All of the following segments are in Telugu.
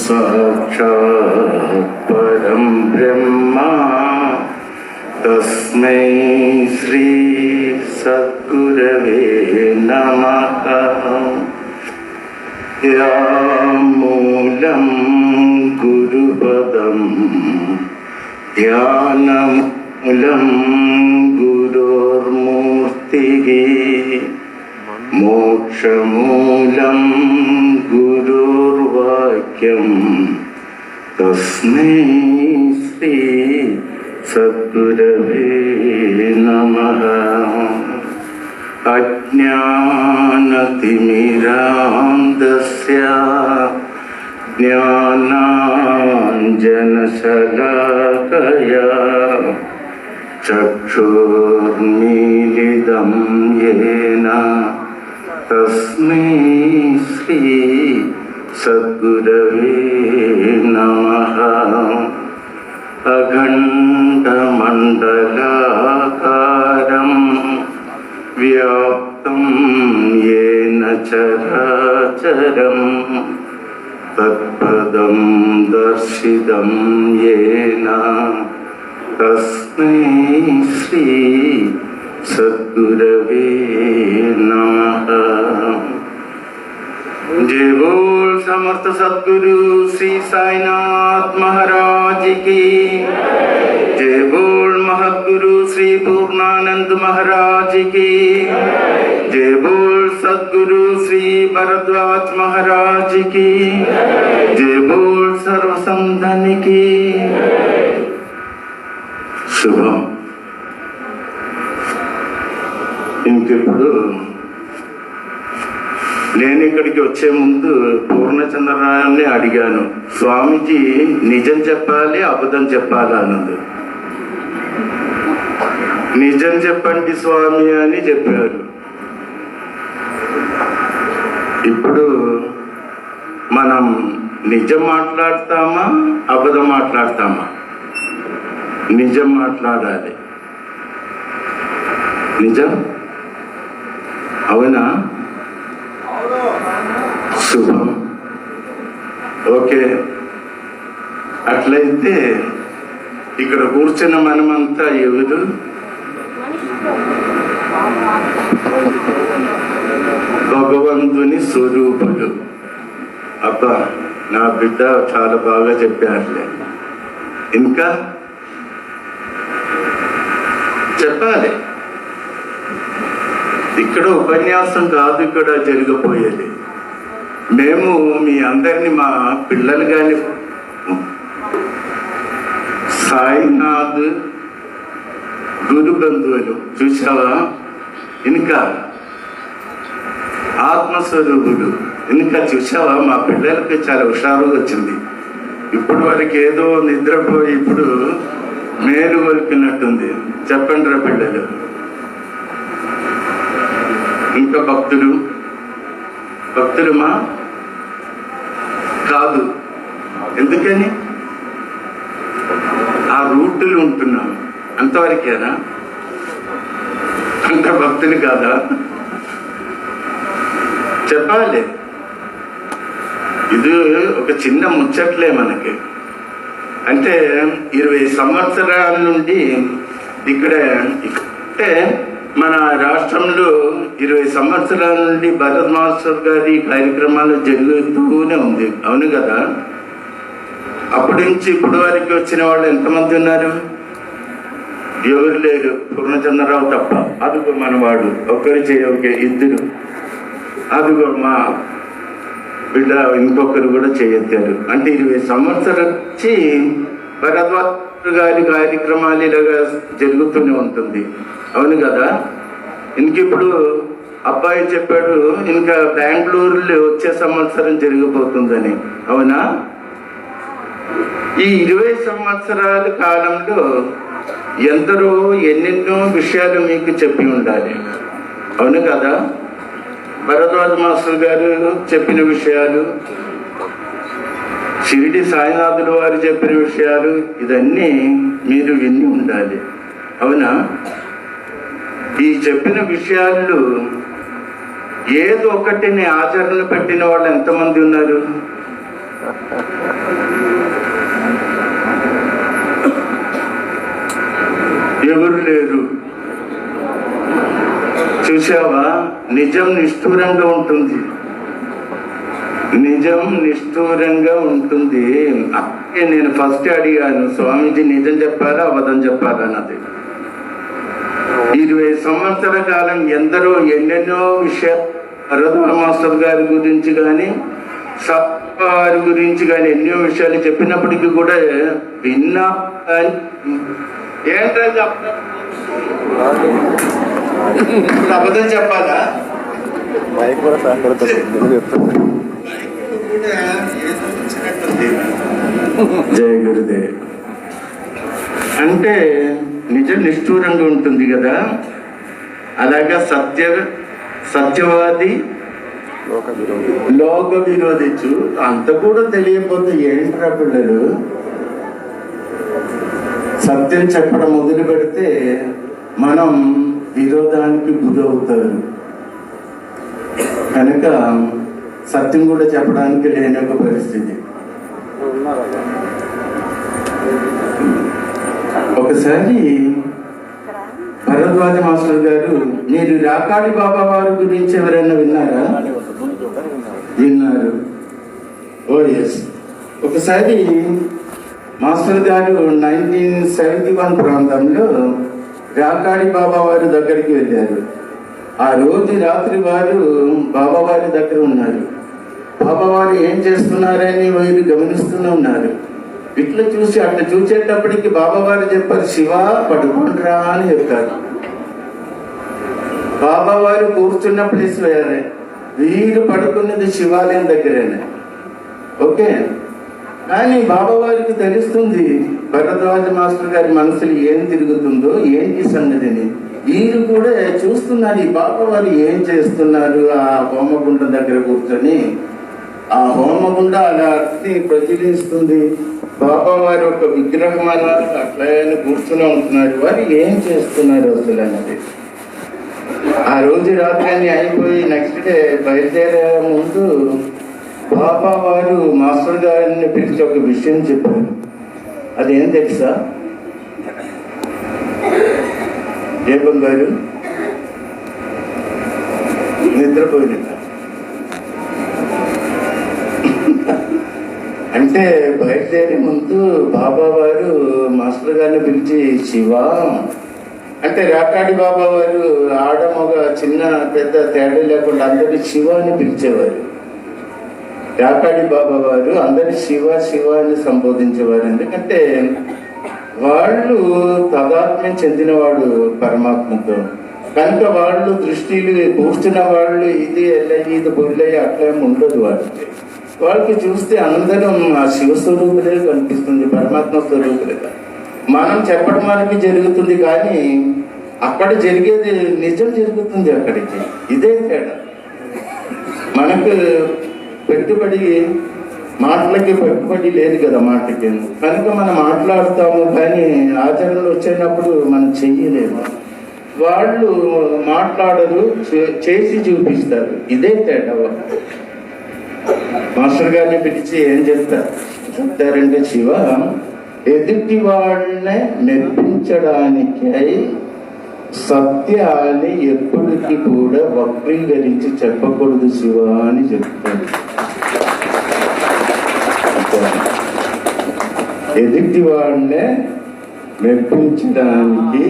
साक्षात् परं ब्रह्म तस्मै श्री सद्गुरवे नमः। या मूलं गुरुपदं ध्यानमूलं गुरोर्मूर्तिः मोक्षमूलं गुरुर्वाक्यं तस्मै श्री सद्गुरवे नमः। अज्ञानतिमिरान्धस्य ज्ञानाञ्जनशलाकया चक्षुर्मीलितं येन तस्मै श्री सद्गुरवे नमः। अखण्डमण्डलाकारं व्याप्तं येन चराचरं तत्पदं दर्शितं येन तस्मै श्री सद्गुरवे नमः। जय बोल समर्थ सद्गुरु श्री साईनाथ महाराज की। जय बोल महद्गुरु श्री पूर्णानंद महाराज की। जय बोल सद्गुरु श्री भरद्वाज महाराज की। जय बोल सर्वसंधन की। శుభం. ఇంకెప్పుడు నేను ఇక్కడికి వచ్చే ముందు పూర్ణచంద్రరాయన్ని అడిగాను, స్వామీజీ నిజం చెప్పాలి అబద్ధం చెప్పాలి అన్నది. నిజం చెప్పండి స్వామి అని చెప్పారు. ఇప్పుడు మనం నిజం మాట్లాడతామా అబద్ధం మాట్లాడతామా? నిజం మాట్లాడాలి. నిజం అవునా? శుభం. ఓకే, అట్లయితే ఇక్కడ కూర్చున్న మనమంతా ఎవరు? భగవంతుని స్వరూపులు. అబ్బా, నా బిడ్డ చాలా బాగా చెప్పారులే. ఇంకా చెప్పాలి. ఇక్కడ ఉపన్యాసం కాదు ఇక్కడ జరగబోయేది. మేము మీ అందరినీ మా పిల్లలు కానీ సాయినాథ్ గురు బంధువులు చూసావా, ఇంకా ఆత్మస్వరూపుడు ఇంకా చూసావా, మా పిల్లలకి చాలా హుషారుగా వచ్చింది. ఇప్పుడు వారికి ఏదో నిద్రపోయి ఇప్పుడు మేలు కొలిపినట్టుంది. చెప్పండి రా పిల్లలు. ఇంకా భక్తులుమా కాదు. ఎందుకని? ఆ రూట్లు ఉంటున్నాం అంతవరకేనా? అంత భక్తులు కాదా? చెప్పాలి. ఇది ఒక చిన్న ముచ్చట్లే మనకి. అంటే 20 సంవత్సరాల నుండి అంటే మన రాష్ట్రంలో 20 సంవత్సరాల నుండి భరత్ మాస్టర్ గారి కార్యక్రమాలు జరుగుతూనే ఉంది. అవును కదా? అప్పటి నుంచి ఇప్పుడు వరకు వచ్చిన వాళ్ళు ఎంతమంది ఉన్నారు? ఎవరు లేరు, పూర్ణచంద్రరావు తప్ప. అదిగో మనవాడు ఒకరు చేయొకే, ఇద్దరు. అదిగో మా బిడ్డ ఇంకొకరు కూడా చేయెత్తారు. అంటే 20 సంవత్సరాలు వచ్చి భరద్వాజ్ గారి కార్యక్రమాలు ఇలాగా జరుగుతూనే ఉంటుంది. అవును కదా? ఇంకిప్పుడు అబ్బాయి చెప్పాడు ఇంకా బెంగళూరులో వచ్చే సంవత్సరం జరిగిపోతుందని. అవునా? ఈ 20 సంవత్సరాల కాలంలో ఎందరో ఎన్నెన్నో విషయాలు మీకు చెప్పి ఉండాలి. అవును కదా? భరద్వాజ్ మాస్టర్ గారు చెప్పిన విషయాలు, షిరిడి సాయినాథుల వారు చెప్పిన విషయాలు, ఇదన్నీ మీరు విని ఉండాలి. అవునా? ఈ చెప్పిన విషయాలు ఏదో ఒకటిని ఆచరణ పెట్టిన వాళ్ళు ఎంతమంది ఉన్నారు? ఎవరు లేరు. చూసావా, నిజం నిష్ఠూరంగా ఉంటుంది. నిజం నిష్ఠూరంగా ఉంటుంది. అప్పుడే నేను ఫస్ట్ అడిగాను, స్వామీజీ నిజం చెప్పారా అబద్ధం చెప్పారా అన్నది. 20 సంవత్సరాల కాలం ఎందరో ఎన్నెన్నో విషయాలు భరద్వాజ మాస్టర్ గారి గురించి కానీ వారి గురించి కానీ ఎన్నో విషయాలు చెప్పినప్పటికీ కూడా విన్నా. ఏంటంటే అబద్ధం చెప్పాలా? జయ గురుదేవ్. అంటే నిజం నిష్ఠూరంగా ఉంటుంది కదా, అలాగా సత్యవాది లోక విరోధించు. అంత కూడా తెలియకపోతే ఏంట్రా పిల్లలు, సత్యం చెప్పడం మొదలు పెడితే మనం విరోధానికి గురవుతారు. కనుక సత్యం కూడా చెప్పడానికి లేని ఒక పరిస్థితి. ఒకసారి భరద్వాజ మాస్టర్ గారు, మీరు రాకాడి బాబా వారి గురించి ఎవరైనా విన్నారా? విన్నారు. ఓ ఎస్. ఒకసారి మాస్టర్ గారు 1971 ప్రాంతంలో రాకాడి బాబా వారి దగ్గరికి వెళ్ళారు. ఆ రోజు రాత్రి వారు బాబా వారి దగ్గర ఉన్నారు. బాబా వారు ఏం చేస్తున్నారని వీరు గమనిస్తూనే ఉన్నారు. ఇట్లా చూసి అట్లా చూసేటప్పటికి బాబా వారు చెప్పారు, శివ పడుకుండ్రా అని చెప్పారు. బాబా వారు కూర్చున్న ప్లేస్ వేరే, వీరు పడుకున్నది శివాలయం దగ్గరేనే. ఓకే. కానీ బాబా వారికి తెలుస్తుంది భరద్వాజ మాస్టర్ గారి మనసులో ఏం తిరుగుతుందో, ఏంటి సంగతిని. వీరు కూడా చూస్తున్నారు ఈ బాబా వారు ఏం చేస్తున్నారు. ఆ హోమగుండ దగ్గర కూర్చొని ఆ హోమగుండ అలా ప్రతిలిస్తుంది. బాబా వారు ఒక విగ్రహం అన్నారు అట్లా కూర్చుని ఉంటున్నారు. వారు ఏం చేస్తున్నారు అసలు అన్నది. ఆ రోజు రాత్రి అన్ని అయిపోయి నెక్స్ట్ డే బయలుదేరే ముందు బాబా వారు మాస్టర్ గారిని పిలిచి ఒక విషయం చెప్పారు. అదేం తెలుసా? దీపం గారు నిద్రపోయినట్ట. అంటే బయలుదేరే ముందు బాబా వారు మాస్టర్ గారిని పిలిచి, శివ అంటే రాకాడి బాబా వారు ఆడమొగ చిన్న పెద్ద తేడా లేకుండా అందరి శివ అని పిలిచేవారు. రాకాడి బాబా వారు అందరి శివ శివ అని సంబోధించేవారు. ఎందుకంటే వాళ్ళు తదాత్మ్యం చెందినవాడు పరమాత్మతో. కనుక వాళ్ళు దృష్టిలు కూర్చున్న వాళ్ళు ఇది ఎల్లయ్యి ఇది బొల్లయ్యి అట్లా ఉండదు. వాళ్ళకి చూస్తే అందరం ఆ శివస్వరూపులే కనిపిస్తుంది, పరమాత్మ స్వరూపులుగా. మనం చెప్పడం వరకు జరుగుతుంది కానీ అక్కడ జరిగేది నిజం జరుగుతుంది అక్కడికి. ఇదే తేడా. మనకు పెట్టుబడి మాటలకి పెట్టుబడి లేదు కదా మాటకి. కనుక మనం మాట్లాడుతాము కానీ ఆచరణలు వచ్చినప్పుడు మనం చెయ్యలేము. వాళ్ళు మాట్లాడరు, చేసి చూపిస్తారు. ఇదే తేడా. మాస్టర్ గారిని పిలిచి ఏం చెప్తారంటే, శివ ఎదుటి వాళ్ళని మెప్పించడానికై సత్యాన్ని ఎప్పటికీ కూడా వక్రీకరించి చెప్పకూడదు శివ అని చెప్తాడు. ఎదుటి వాళ్ళని మెప్పించడానికి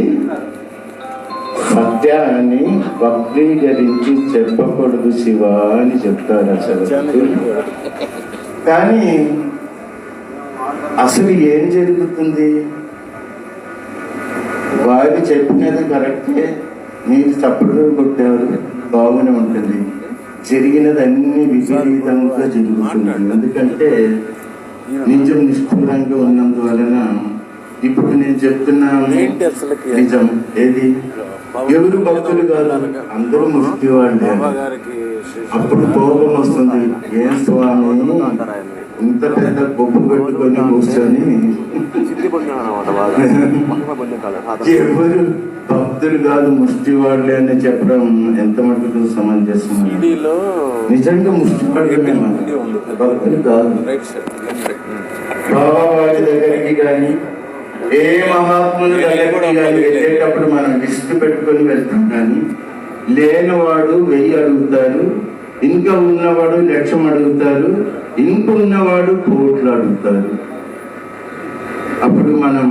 సత్యాన్ని వక్రీకరించి చెప్పకూడదు శివ అని చెప్తారు అసలు. కానీ అసలు ఏం జరుగుతుంది? వారు చెప్పినది కరెక్టే, మీరు తప్పుడు కొట్టారు, బాగానే ఉంటుంది. జరిగినది అన్ని విపరీతంగా జరుగుతుంది. ఎందుకంటే నిజం నిష్ఠూరంగా ఉన్నందువలన ఇప్పుడు నేను చెప్తున్నాను నిజం. ఏది ఎవరు భక్తులు కాదు, అందరూ ముష్టి వాళ్ళే. అప్పుడు కోపం వస్తుంది, ఏం స్వామి ఇంత పెద్ద గొప్ప పెట్టుకొని కూర్చొని ఎవరు భక్తులు భక్తులు కాదు ముష్టి వాళ్ళే అని చెప్పడం ఎంత మటుకు సమంజసం? నిజంగా ముష్టి వాళ్ళే భక్తులు కాదు. బాబా వారి దగ్గరికి కానీ ఏ మహాత్ముల దగ్గరికి కానీ వెళ్ళేటప్పుడు మనం లిస్టు పెట్టుకొని వెళ్తాం, కానీ లేనివాడు 1000 అడుగుతారు, ఇంకా ఉన్నవాడు 1,00,000 అడుగుతారు, ఇంకా ఉన్నవాడు 1 కోట్లు అడుగుతారు. అప్పుడు మనం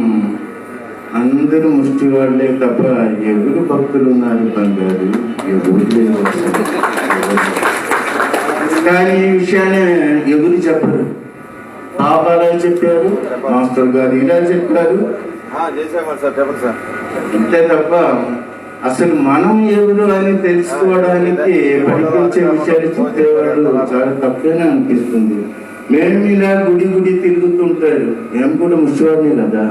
అందరూ ముష్టి వాళ్ళే తప్ప ఎవరు భక్తులు ఉన్నారు బంగారు? ఎవరు లేరు. కానీ ఈ విషయాన్ని ఎవరు చెప్పరు. బాబాలా చెప్పారు, మాస్టర్ గారు ఇలా చెప్పారు, ఇంతే తప్ప అసలు మనం ఎవరు అని తెలుసుకోవడానికి పనిపించే విషయాలు చెప్పేవాళ్ళు చాలా తక్కువనే అనిపిస్తుంది. మేము ఇలా గుడి తిరుగుతుంటారు, మేము కూడా ముష్టివాడిని కదా.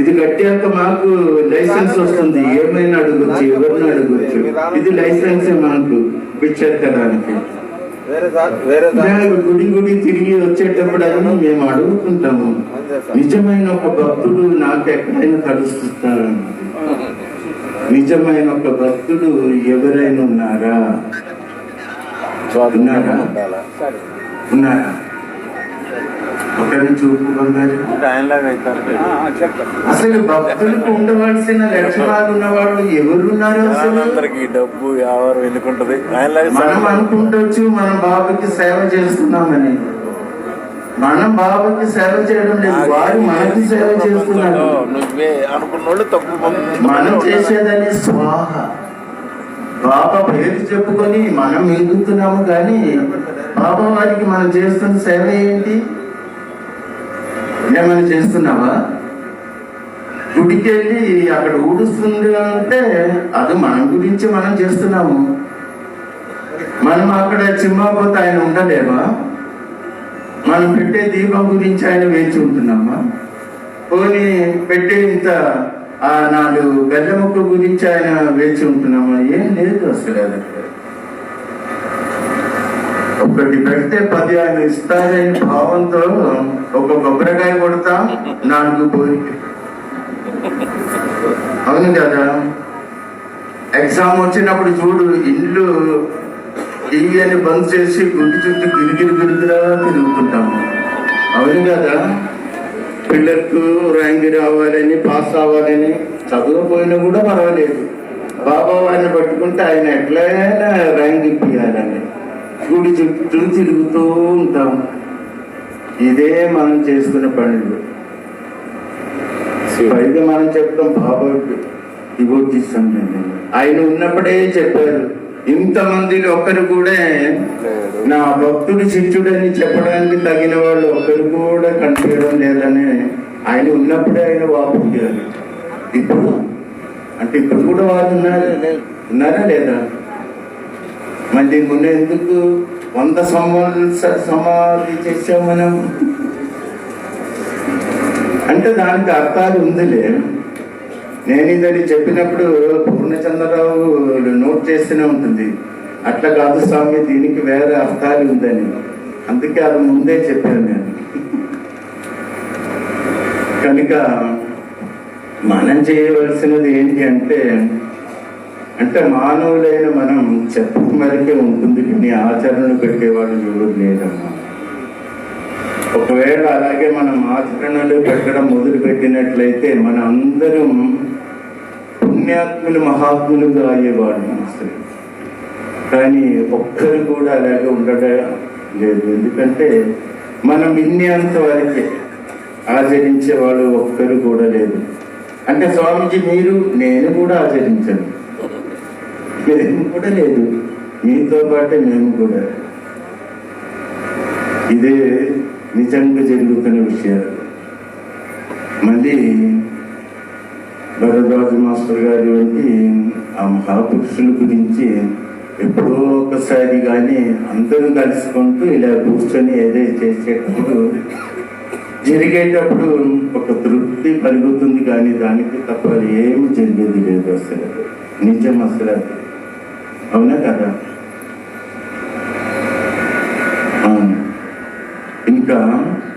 ఇది కట్టాక మాకు లైసెన్స్ వస్తుంది, ఏమైనా అడగొచ్చు, ఎవరిని అడగొచ్చు. ఇది లైసెన్స్ మనకు పిచ్చెక్కడానికి. గుడి తిరిగి వచ్చేటప్పుడు అని మేము అడుగుతుంటాము, నిజమైన ఒక భక్తుడు నాకు ఎక్కడైనా కలుస్తారా? నిజమైన ఒక భక్తుడు ఎవరైనా ఉన్నారా? ఉన్నారా? ఒకరి చూపు బంగారు. అసలు భక్తులకు ఉండవలసిన లక్షణాలు ఉన్నవాళ్ళు ఎవరున్నారు? అసలు డబ్బు ఎవరు ఎందుకుంటది? మనం అనుకుంటొచ్చు మనం బాబాకి సేవ చేస్తున్నామని. మనం బాబాకి సేవ చేయడం లేదు, వారు మనకి సేవ చేస్తున్నారు. మనం చేసేదని స్వాహ. బాబా పేరు చెప్పుకొని మనం ఎదుగుతున్నాము, కానీ బాబా వారికి మనం చేస్తున్న సేవ ఏంటి? ఏమైనా చేస్తున్నావా? గుడికి వెళ్ళి అక్కడ ఊడుస్తుంది అంటే అది మన గురించి మనం చేస్తున్నాము. మనం అక్కడ చిమ్మపోతే ఆయన ఉండలేమా? మనం పెట్టే దీపం గురించి ఆయన వేచి ఉంటున్నామా? పోనీ పెట్టే ఇంత 4 గల్లె ముక్క గురించి ఆయన వేచి ఉంటున్నామా? ఏం లేదు అసలు. అది ఒకటి పెడితే 10 ఆయన ఇస్తారని భావంతో ఒక కొబ్బరికాయ కొడతాం, 4 పోయి. అవును కదా? ఎగ్జామ్ వచ్చినప్పుడు చూడు, ఇల్లు టీవీ అని బంద్ చేసి గుడి చుట్టూ గిరిగిరిగా తిరుగుతుంటాము. అవును కదా? పిల్లలకు ర్యాంక్ రావాలని, పాస్ అవ్వాలని, చదువుపోయినా కూడా పర్వాలేదు, బాబా వారిని పట్టుకుంటే ఆయన ఎట్లయినా ర్యాంక్ ఇప్పించాలని గుడి చుట్టూ తిరుగుతూ ఉంటాం. ఇదే మనం చేసుకునే పనులు. పైగా మనం చెప్తాం బాబాకి డివోటీస్తాం. ఆయన ఉన్నప్పుడే చెప్పారు, ఇంతమందిలో ఒక్కరు కూడా నా భక్తుడు శిష్యుడని చెప్పడానికి తగిన వాళ్ళు ఒక్కరు కూడా కనిపించడం లేదని ఆయన ఉన్నప్పుడే ఆయన వాపోయారు. ఇప్పుడు అంటే ఇప్పుడు కూడా వాళ్ళు ఉన్నారా లేదా? మళ్ళీ మొన్న ఎందుకు 100 సంవత్సరాల సమాధి చేసాం మనం అంటే దానికి అర్థాలు ఉందిలే. నేను ఇదని చెప్పినప్పుడు పూర్ణచంద్రరావు నోట్ చేస్తూనే ఉంటుంది, అట్లా కాదు స్వామి, దీనికి వేరే అర్థాలు ఉందని. అందుకే అది ముందే చెప్పాను నేను. కనుక మనం చేయవలసినది ఏంటి అంటే మానవులైన మనం చెప్పు మరికే ఉంటుంది, కానీ ఆచరణలు పెట్టేవాళ్ళు ఎవరు లేదమ్మా. ఒకవేళ అలాగే మనం ఆచరణలు పెట్టడం మొదలు పెట్టినట్లయితే మన అందరం పుణ్యాత్ములు మహాత్ములుగా అయ్యేవాళ్ళు అసలు. కానీ ఒక్కరు కూడా అలాగే ఉండడం లేదు. ఎందుకంటే మనం ఇన్నంత వరకే ఆచరించే వాళ్ళు ఒక్కరు కూడా లేదు. అంటే స్వామీజీ మీరు, నేను కూడా ఆచరించను, మేము కూడా లేదు, మీతో పాటే మేము కూడా. ఇదే నిజంగా జరుగుతున్న విషయాలు. మళ్ళీ భరద్వాజ మాస్టర్ గారి వంటి ఆ మహాపురుషుల గురించి ఎప్పుడో ఒకసారి కానీ అందరూ కలుసుకుంటూ ఇలా కూర్చొని ఏదైతే చేసేటప్పుడు జరిగేటప్పుడు ఒక తృప్తి కలుగుతుంది, కానీ దానికి తప్ప ఏమి జరిగేది లేదు అసలు. నిజం అసలు. అవునా కదా? ఇంకా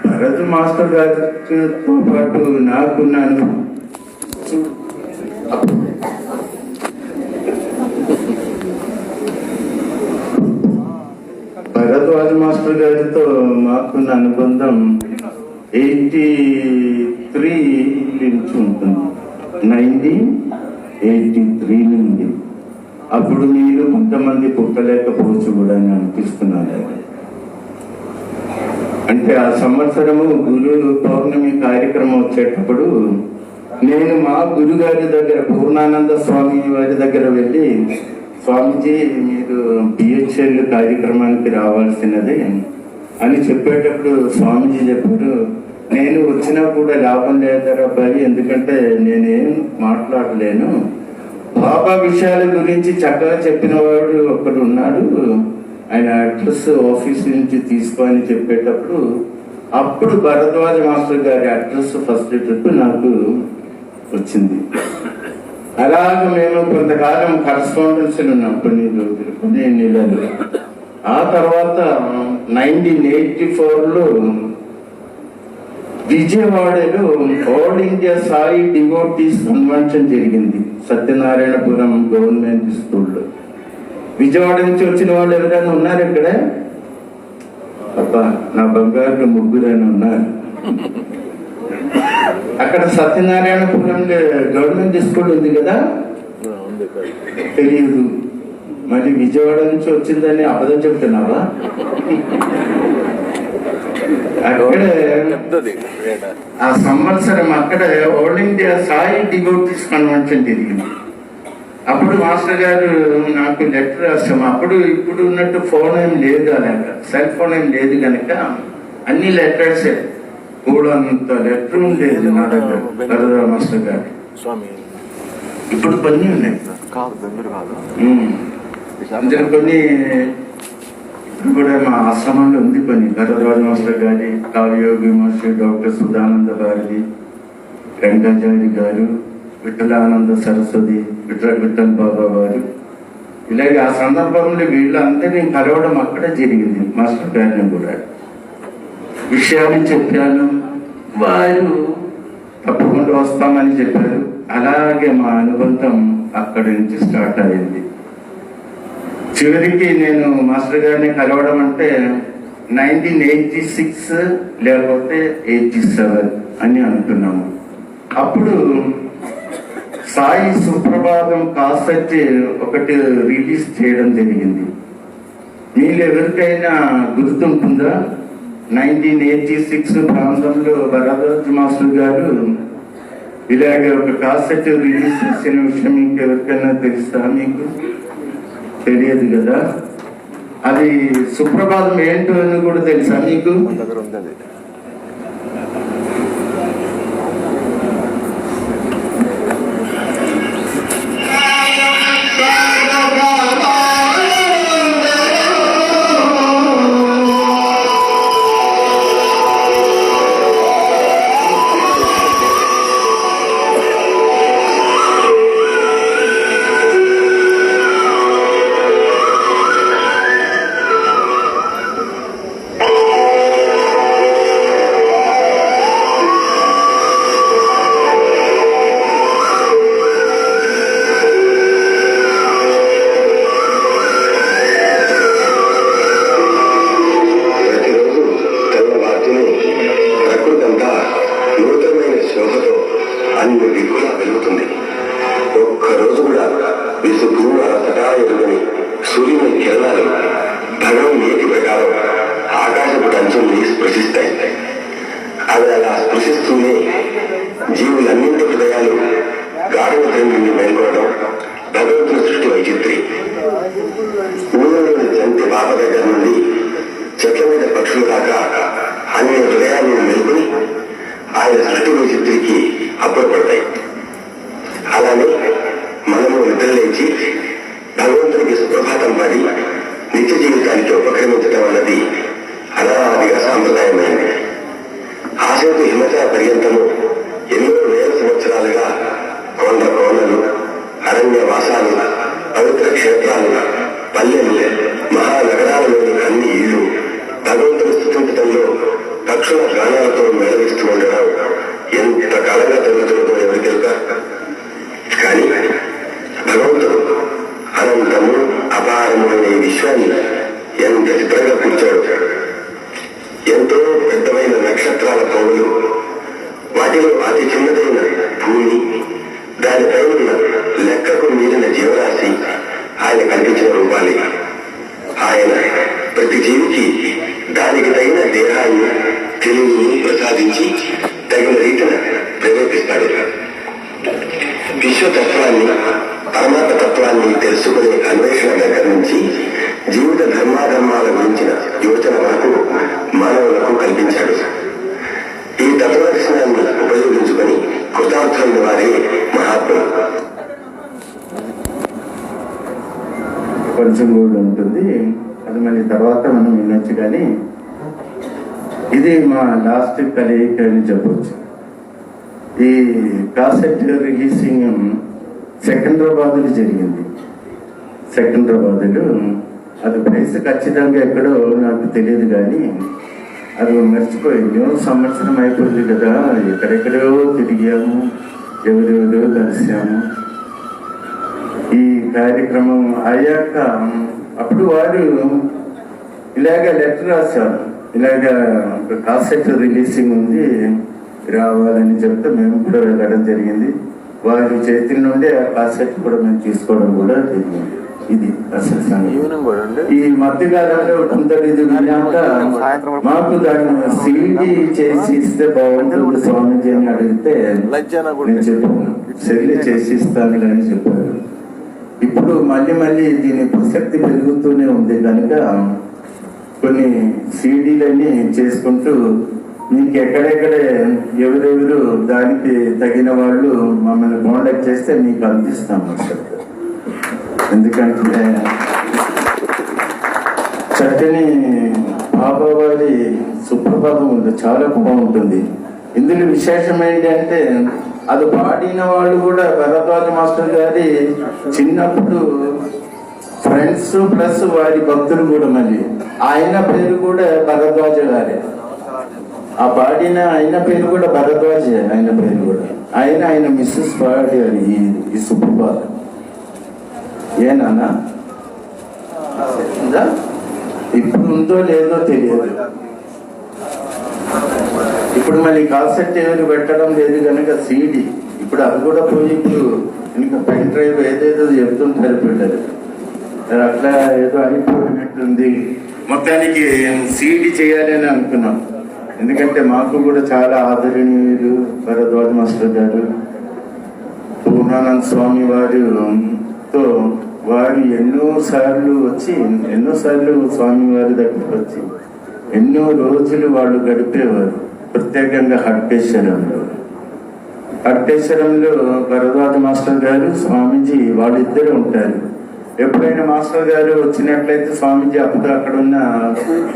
భరత్ మాస్టర్ గారితో పాటు నాకున్నాను మాస్టర్ గారితో మాకున్న అనుబంధం 83 నుంచి ఉంటుంది, 1983 నుండి. అప్పుడు మీరు కొంతమంది పుట్టలేకపోవచ్చు కూడా అని అనిపిస్తున్నాను. అంటే ఆ సంవత్సరము గురు పౌర్ణమి కార్యక్రమం వచ్చేటప్పుడు నేను మా గురుగారి దగ్గర పూర్ణానంద స్వామి వారి దగ్గర వెళ్ళి, స్వామిజీ మీరు పిహెచ్ఎల్ కార్యక్రమానికి రావాల్సినది అని చెప్పేటప్పుడు స్వామిజీ చెప్పారు, నేను వచ్చినా కూడా లాభం లేదరా అబ్బాయి, ఎందుకంటే నేనేం మాట్లాడలేను, బాబా విషయాల గురించి చక్కగా చెప్పిన వాడు ఒకడు ఉన్నాడు, ఆయన అడ్రస్ ఆఫీస్ నుంచి తీసుకొని చెప్పేటప్పుడు అప్పుడు భరద్వాజ మాస్టర్ గారి అడ్రస్ ఫస్ట్ ట్రిప్ నాకు వచ్చింది. అలాగ మేము కొంతకాలం కరస్పాండెన్స్ ఉన్నాం, కొన్ని రోజులు, కొన్ని నెలలు. ఆ తర్వాత 1984లో విజయవాడలో all India Sai devotees convention జరిగింది సత్యనారాయణపురం గవర్నమెంట్ స్కూల్లో. విజయవాడ నుంచి వచ్చిన వాళ్ళు ఎవరైనా ఉన్నారు ఇక్కడ? అబ్బా, నా బంగారు ముగ్గురైనా ఉన్నారు. అక్కడ సత్యనారాయణపురంలో గవర్నమెంట్ స్కూల్ ఉంది కదా, తెలియదు. మరి విజయవాడ నుంచి వచ్చిందని అబద్ధం చెప్తున్నావా? అక్కడే ఆ సంవత్సరం అక్కడ all India Sai devotees convention జరిగింది. అప్పుడు మాస్టర్ గారు నాకు లెటర్ రాసాము. అప్పుడు ఇప్పుడు ఉన్నట్టు ఫోన్ ఏం లేదు, అలాగ సెల్ ఫోన్ ఏం లేదు కనుక అన్ని లెటర్సే, కూడంత లెటర్ ఉండేది నా దగ్గర కరుదా మాస్టర్ గారు. ఇప్పుడు కొన్ని ఉన్నాయి, అందులో కొన్ని ఇప్పుడు కూడా మా ఆశ్రమంలో ఉంది. కొన్ని భరద్వాజ మాస్టర్ గారి, కావ్యోగి మాస్టర్, డాక్టర్ సుధానంద భారతి, వెంకటాచారి గారు, విఠలానంద సరస్వతి, విఠల్ బాబా వారు, ఇలాగే ఆ సందర్భంలో వీళ్ళందరినీ కలవడం అక్కడే జరిగింది. మాస్టర్ గారిని కూడా విషయాలు చెప్పాను, వారు తప్పకుండా వస్తామని చెప్పారు. అలాగే మా అనుబంధం అక్కడి నుంచి స్టార్ట్ అయింది. చివరికి నేను మాస్టర్ గారిని కలవడం అంటే 1986 లేకపోతే 87 అని అనుకున్నాము. అప్పుడు సాయి సుప్రభాతం కాసెట్ ఒకటి రిలీజ్ చేయడం జరిగింది. మీరు ఎవరికైనా గుర్తుంటుందా? 1986 ప్రాంతంలో భరద్వాజ మాస్టర్ గారు ఇలాగే ఒక కాసెట్ రిలీజ్ చేసిన విషయం ఇంకెవరికైనా తెలుసా? మీకు తెలియదు కదా. అది సుప్రభాతం ఏంటో అని కూడా తెలుసా మీకు? అపారమైన ఈ విశ్వాన్ని ఎంత చిత్రంగా కూర్చాడు. తత్వాన్ని, పరమాత్మ తత్వాన్ని తెలుసుకునే అన్వేషణ దగ్గర నుంచి జీవిత ధర్మాధర్మాల గురించిన యోచన వరకు మానవులకు కల్పించాడు. ఈ తత్వదర్శనాన్ని ఉపయోగించుకొని కృతార్థులైన వారే మహాత్ములు. కొంచెం కూడా ఉంటుంది, అది మళ్ళీ తర్వాత మనం వినొచ్చు. కానీ ఇది మా లాస్ట్ కలయిక అని చెప్పొచ్చు. ఈ కాసెట్ రిలీజింగ్ సికింద్రాబాద్లో జరిగింది. సికింద్రాబాద్లో అది ప్రైస్ ఖచ్చితంగా ఎక్కడో నాకు తెలియదు, కానీ అది మర్చిపోయింది. సంవత్సరం అయిపోయింది కదా, ఎక్కడెక్కడో తిరిగాము, ఎవరెవరో కలిసాము. ఈ కార్యక్రమం అయ్యాక అప్పుడు వారు ఇలాగ లెటర్ రాశారు, ఇలాగ ఒక కాసెట్ రిలీజింగ్ ఉంది రావాలని చెప్తే మేము కూడా వెళ్ళడం జరిగింది. వారి చేతుల నుండి ఆ కాసెట్ కూడా మేము తీసుకోవడం కూడా జరిగింది. ఇది అసలు సంగతి. ఈ మధ్యకాలంలో కొందరు ఇది విన్నాక మాకు దాన్ని సీడీ చేసి ఇస్తే బాగుంటుంది స్వామిజీ అని అడిగితే నేను చెప్పాను, సెల్లి చేసి ఇస్తాను అని చెప్పారు. ఇప్పుడు మళ్ళీ దీని ప్రసక్తి పెరుగుతూనే ఉంది కనుక కొన్ని సీడీలన్నీ చేసుకుంటూ మీకు ఎక్కడెక్కడే ఎవరెవరు దానికి తగిన వాళ్ళు మమ్మల్ని కాంటాక్ట్ చేస్తే మీకు అందిస్తాము. ఎందుకంటే చక్కని బాబావారి సుప్రభాతం ఉంది, చాలా బాగుంటుంది. ఇందులో విశేషం ఏంటంటే అది పాడిన వాళ్ళు కూడా భరద్వాజ మాస్టర్ గారి చిన్నప్పుడు ఫ్రెండ్స్ ప్లస్ వారి భక్తులు కూడా. మళ్ళీ ఆయన పేరు కూడా భరద్వాజ గారే, ఆ పాడిన ఆయన పేరు కూడా భరద్వాజ. ఆయన పేరు కూడా ఆయన మిస్సెస్ పాడారు ఈ సుప్రభాతం. ఏనా ఇప్పుడు ఉందో లేదో తెలియదు. ఇప్పుడు మళ్ళీ కాసెట్ ఎవరు పెట్టడం లేదు కనుక సీడీ, ఇప్పుడు అది కూడా పోయి ఇప్పుడు ఇంకా పెన్ డ్రైవ్ ఏదేదో చెప్తుంటారు పెట్టారు. అట్లా ఏదో అయిపోయినట్టుంది. మొత్తానికి సీడీ చేయాలని అనుకున్నాం. ఎందుకంటే మాకు కూడా చాలా ఆదరణీయులు భరద్వాజ మాస్టర్ గారు, పూర్ణానంద స్వామి వారితో వారు ఎన్నోసార్లు స్వామి వారి దగ్గరికి వచ్చి ఎన్నో రోజులు వాళ్ళు గడిపేవారు. ప్రత్యేకంగా హట్టేశ్వరంలో భరద్వాజ మాస్టర్ గారు, స్వామీజీ వాళ్ళిద్దరూ ఉంటారు. ఎప్పుడైనా మాస్టర్ గారు వచ్చినట్లయితే స్వామీజీ అప్పుడు అక్కడ ఉన్న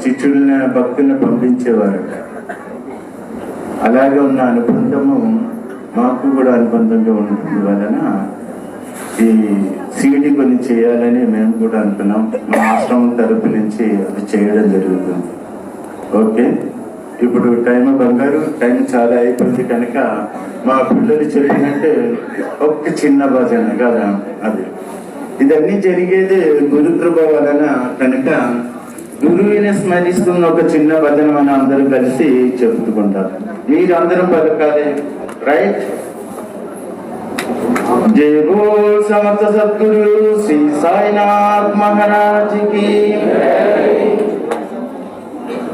శిష్యుల్ని భక్తుల్ని పంపించేవారు. అలాగే ఉన్న అనుబంధము మాకు కూడా అనుబంధంగా ఉంటుంది వలన ఈ సీడీ కొన్ని చేయాలని మేము కూడా అనుకున్నాం. మా ఆశ్రమం తరపు నుంచి అది చేయడం జరుగుతుంది. ఓకే, ఇప్పుడు బంగారు టైం చాలా అయిపోయింది కనుక మా పిల్లలు చెప్పినట్టే ఒక్క చిన్న భజన కదా, అది ఇదన్నీ జరిగేది గురుకృప వలన కనుక గురువుని స్మరిస్తున్న ఒక చిన్న భజన మనం అందరూ కలిసి చెప్పుకుంటారు. మీరు అందరం పలకాలి, రైట్? जय बोल समर्थ सद्गुरु श्री साईनाथ महाराज की।